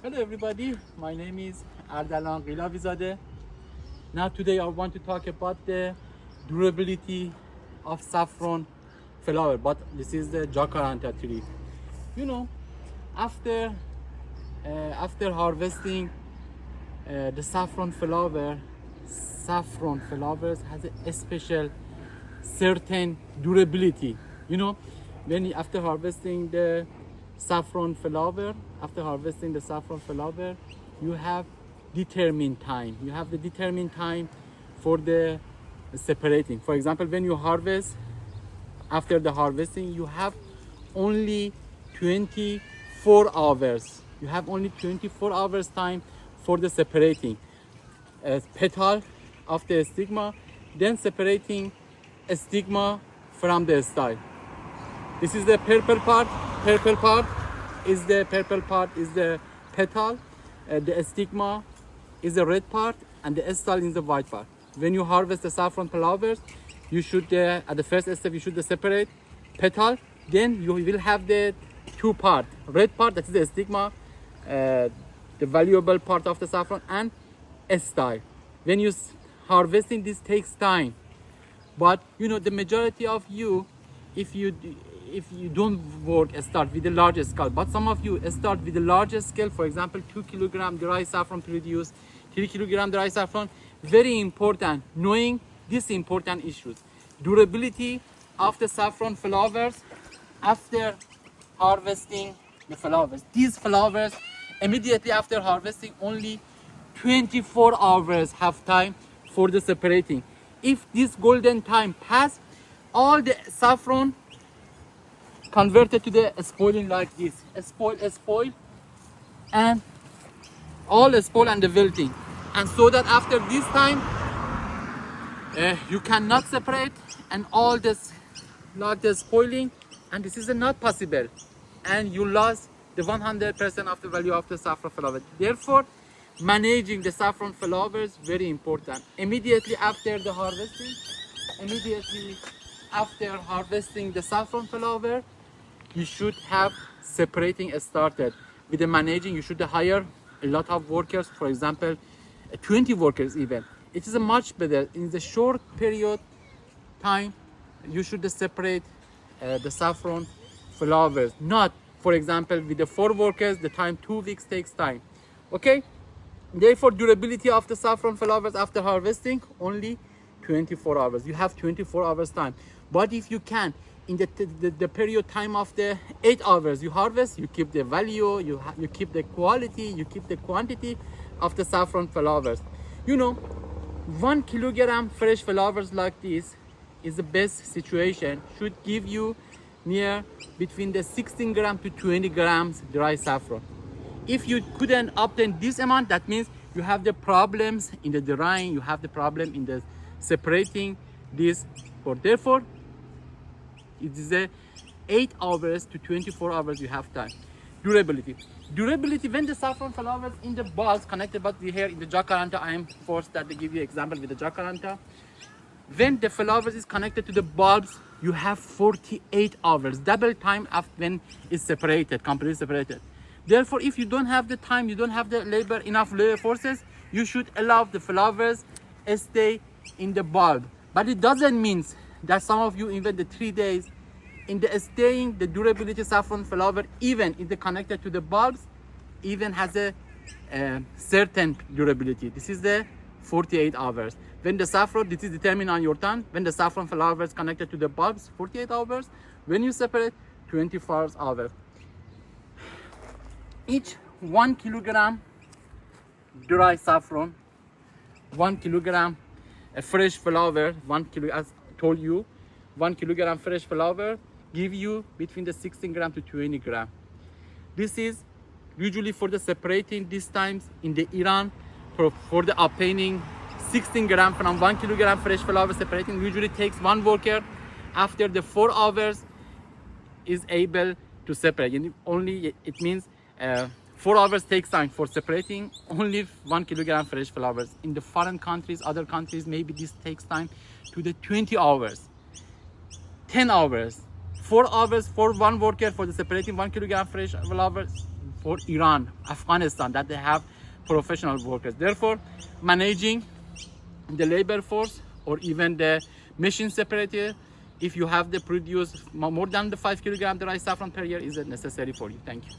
Hello everybody, my name is Ardalan Gilavizadeh. Now today I want to talk about the durability of saffron flower, but this is the jacaranda tree. You know, after after harvesting the saffron flowers has a special certain durability. You know, when after harvesting the saffron flower, you have determined time. You have the determined time for the separating. For example, when you harvest, after the harvesting, you have only 24 hours. You have only 24 hours time for the separating a petal of the stigma, then separating a stigma from the style. This is the purple part. Purple part is the petal. The stigma is the red part, and the style is the white part. When you harvest the saffron flowers, you should at the first step you should separate petal. Then you will have the two part. Red part, that is the stigma, the valuable part of the saffron, and style. When you harvesting, this takes time. But you know, the majority of you, if you don't start with the largest scale, but some of you start with the largest scale. For example, 2 kilogram dry saffron produce 3 kilogram dry saffron. Very important knowing these important issues: durability of the saffron flowers after harvesting the flowers. These flowers immediately after harvesting, only 24 hours have time for the separating. If this golden time pass, all the saffron converted to the spoiling like this, spoil, and all spoil and the wilting. And so that after this time, you cannot separate, and all this like the spoiling, and this is not possible, and you lost the 100% of the value of the saffron flower. Therefore, managing the saffron flowers very important. Immediately after the saffron flower, you should have separating started. With the managing, you should hire a lot of workers. For example, 20 workers even. It is a much better in the short period time. You should separate the saffron flowers. Not, for example, with the 4 workers, the time 2 weeks takes time. Okay. Therefore, durability of the saffron flowers after harvesting only 24 hours. You have 24 hours time. But if you can, in the period time of the 8 hours you harvest, you keep the value, you keep the quality, you keep the quantity of the saffron flowers. You know, 1 kilogram fresh flowers like this is the best situation. Should give you near between the 16 gram to 20 grams dry saffron. If you couldn't obtain this amount, that means you have the problems in the drying, you have the problem in the separating this. Therefore, it is a 8 hours to 24 hours you have time. Durability, when the saffron flowers in the bulbs connected, but here in the jacaranda, I am forced that to give you example with the jacaranda. When the flowers is connected to the bulbs, you have 48 hours, double time after when it's separated, completely separated. Therefore, if you don't have the time, you don't have the enough labor forces, you should allow the flowers stay in the bulb. But it doesn't mean that some of you, even the 3 days in the staying, the durability saffron flower, even if they connected to the bulbs, even has a certain durability. This is the 48 hours. When the saffron, this is determined on your time. When the saffron flowers connected to the bulbs, 48 hours. When you separate, 24 hours. Each 1 kilogram dry saffron, 1 kilogram fresh flower, 1 kilo, as told you, 1 kilogram fresh flower give you between the 16 gram to 20 gram. This is usually for the separating. These times in the Iran, for the obtaining 16 gram from 1 kilogram fresh flower separating usually takes 1 worker. After the 4 hours is able to separate. And only it means 4 hours takes time for separating only 1 kilogram fresh flowers. In the foreign countries, other countries, maybe this takes time to the 20 hours, 10 hours, 4 hours for 1 worker for the separating 1 kilogram fresh flowers, or Iran, Afghanistan, that they have professional workers. Therefore, managing the labor force or even the machine separator, if you have to produce more than the 5 kilograms the rice saffron per year, is necessary for you. Thank you.